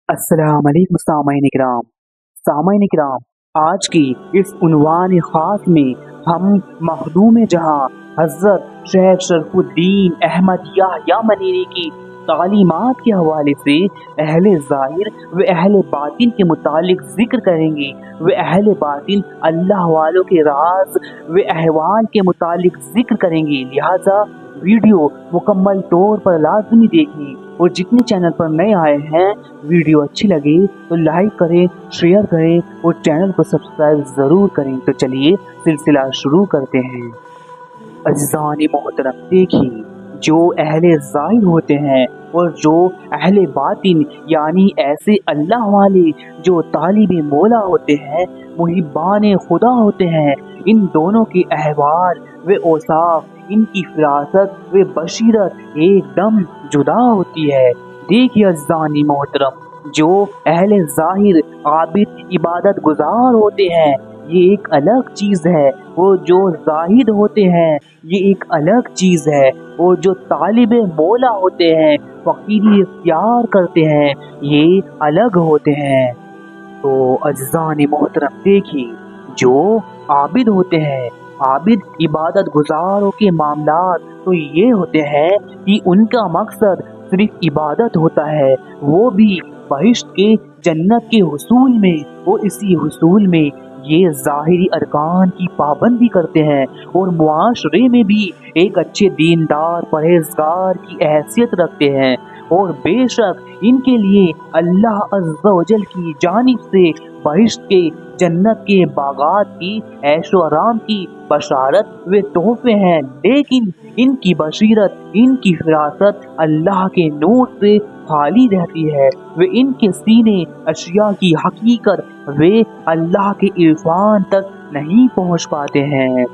अस्सलाम वालेकुम सामाईन किराम। आज की इस उन्वान खास में हम मखदूम जहां हज़रत शेख शरफुद्दीन अहमद याह्या मनीरी की तालीमात के हवाले से अहले ज़ाहिर व अहले बातिन के मुतालिक ज़िक्र करेंगे। व अहले बातिन अल्लाह वालों के राज व अहवाल के मुतालिक ज़िक्र करेंगे। लिहाजा वीडियो मुकम्मल तौर पर लाजमी देखें, और जितने चैनल पर नए आए हैं वीडियो अच्छी लगे तो लाइक करें, शेयर करें और चैनल को सब्सक्राइब ज़रूर करें। तो चलिए सिलसिला शुरू करते हैं। अज़ीज़ान मोहतरम, देखिए जो अहले ज़ाहिर होते हैं और जो अहले बातिन यानी ऐसे अल्लाह वाले जो तालिब मौला होते हैं, मुहिब्बान खुदा होते हैं, इन दोनों के अहवाल व औसाफ, इनकी फिरासत व बशीरत एकदम जुदा होती है। देखिए अज़ीज़ान मोहतरम, जो अहले ज़ाहिर आबिद इबादत गुजार होते हैं ये एक अलग चीज़ है, और जो जाहिद होते हैं ये एक अलग चीज़ है, और जो तालिब मौला होते हैं, फ़कीरी इख्तियार करते हैं, ये अलग होते हैं। तो अज़ीज़ान मोहतरम, देखिए जो आबिद होते हैं, आबिद इबादत गुजारों के मामलात तो ये होते हैं कि उनका मकसद सिर्फ इबादत होता है, वो भी बहिश्त के जन्नत के हुसूल में, और इसी हुसूल में ये ज़ाहिरी अरकान की पाबंदी करते हैं और मुआशरे में भी एक अच्छे दीनदार परहेजगार की हैसियत रखते हैं। और बेशक इनके लिए अल्लाह अज़्ज़ा वजल की जानिब से बहिश्त के जन्नत के बागात की ऐशो आराम की बशारत व तोहफे हैं, लेकिन इनकी बशीरत, इनकी फिरासत अल्लाह के नूर से खाली रहती है। वे इनके सीने अशिया की हकीकत वे अल्लाह के इरफान तक नहीं पहुँच पाते हैं।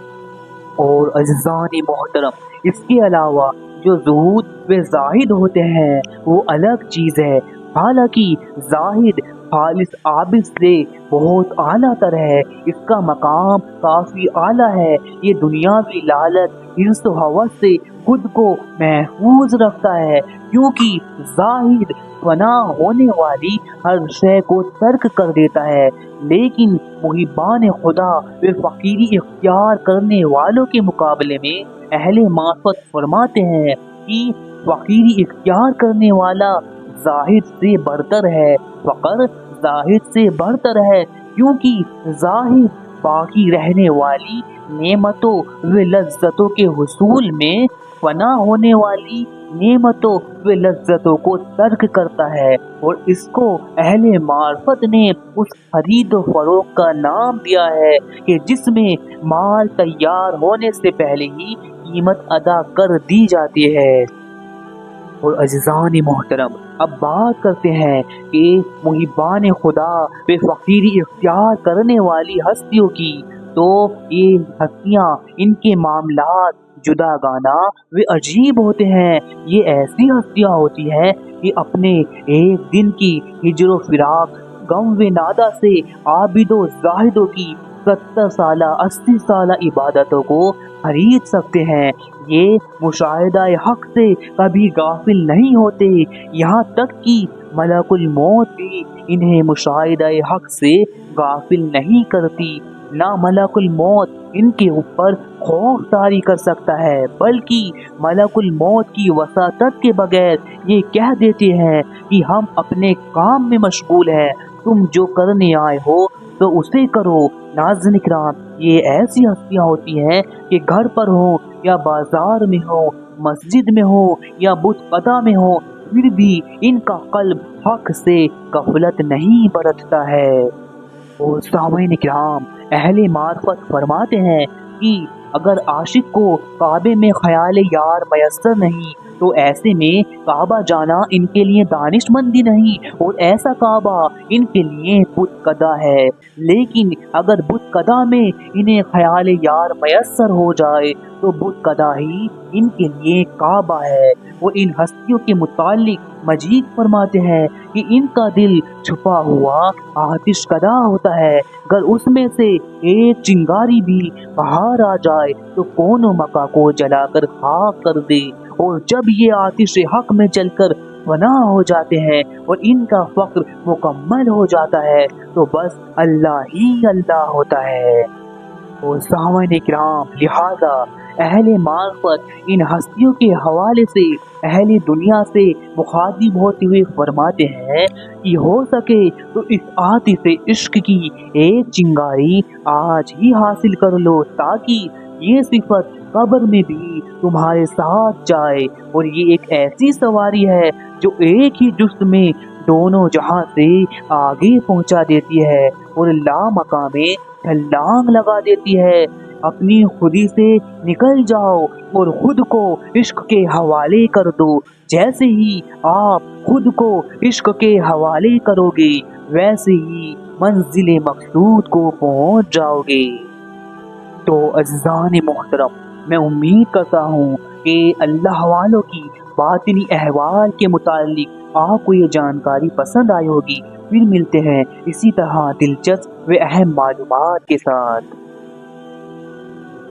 और अज़ीज़ान मोहतरम, इसके अलावा जो ज़ुहूद व ज़ाहिद होते हैं वो अलग चीज़ है। हालांकि ज़ाहिद खालिस आबिद से बहुत आला तर है, इसका मकाम काफ़ी आला है। ये दुनियावी लालच, हिर्स व हवस से खुद को महफूज रखता है, क्योंकि ज़ाहिद फना होने वाली हर शय को तर्क कर देता है। लेकिन मुहिब्बान खुदा व फ़कीरी इख्तियार करने वालों के मुकाबले में अहले मार्फत फरमाते हैं कि फ़कीरी इख्तियार करने वाला ज़ाहिद से बरतर है, फ़कर ज़ाहिद से बरतर है, क्योंकि ज़ाहिद बाकी रहने वाली नेमतों व लज्जतों के हुसूल में फना होने वाली नेमतों व लज्जतों को तर्क करता है, और इसको अहले मार्फत ने उस खरीद व फरोख्त का नाम दिया है कि जिसमें माल तैयार होने से पहले ही कीमत अदा कर दी जाती है। और अज़ीज़ान मोहतरम, अब बात करते हैं कि मुहिब्बान खुदा व फ़कीरी इख्तियार करने वाली हस्तियों की। तो ये हस्तियाँ, इनके मामलात जुदागाना व अजीब होते हैं। ये ऐसी हस्तियाँ होती हैं कि अपने एक दिन की हिजर फिराक, गम व नादा से आबिदो ज़ाहिदों की 70 साला 80 साला इबादतों को खरीद सकते हैं। ये मुशाहिदा हक से कभी गाफिल नहीं होते, यहाँ तक कि मलकुल मौत भी इन्हें मुशाहिदा हक से गाफिल नहीं करती। ना मलकुल मौत इनके ऊपर खौफ तारी कर सकता है, बल्कि मलकुल मौत की वसातत के बगैर ये कह देते हैं कि हम अपने काम में मशगूल हैं, तुम जो करने आए हो तो उसे करो। नाज़रीन इकराम, ये ऐसी हस्तियाँ होती हैं कि घर पर हो या बाजार में हो, मस्जिद में हो या बुत कदा में हो, फिर भी इनका कल्ब हक से गफलत नहीं बरतता है। और सामईन किराम, अहले मार्फत फरमाते हैं कि अगर आशिक को काबे में ख्याल यार मयस्सर नहीं तो ऐसे में काबा जाना इनके लिए दानिशमंदी नहीं, और ऐसा काबा इनके लिए बुत कदा है। लेकिन अगर बुत कदा में इन्हें ख्याल यार मयस्सर हो जाए तो बुत कदा ही इनके लिए काबा है। वो इन हस्तियों के मुतालिक मजीद फरमाते हैं कि इनका दिल छुपा हुआ आतिश कदा होता है, अगर उसमें से एक चिंगारी भी बाहर आ जाए तो कौनो मक्का को जलाकर खाक कर दे। और जब ये आतिश हक में जलकर फना हो जाते हैं और इनका फक्र मुकम्मल हो जाता है तो बस अल्लाह ही अल्लाह होता है। और सामने किराम, लिहाजा अहले मार्फत इन हस्तियों के हवाले से अहले दुनिया से मुखातिब होते हुए फरमाते हैं कि हो सके तो इस आतिश इश्क की एक चिंगारी आज ही हासिल कर लो ताकि ये सिफत कब्र में भी तुम्हारे साथ जाए। और ये एक ऐसी सवारी है जो एक ही जुस्त में दोनों जहां से आगे पहुंचा देती है और लामका में छलांग लगा देती है। अपनी खुदी से निकल जाओ और खुद को इश्क के हवाले कर दो। जैसे ही आप खुद को इश्क के हवाले करोगे वैसे ही मंजिल मकसूद को पहुंच जाओगे। तो अज़ीज़ान मोहतरम, मैं उम्मीद करता हूँ कि अल्लाह वालों की बातिनी अहवाल के मुतालिक आपको ये जानकारी पसंद आई होगी। फिर मिलते हैं इसी तरह दिलचस्प व अहम मालूमात के साथ।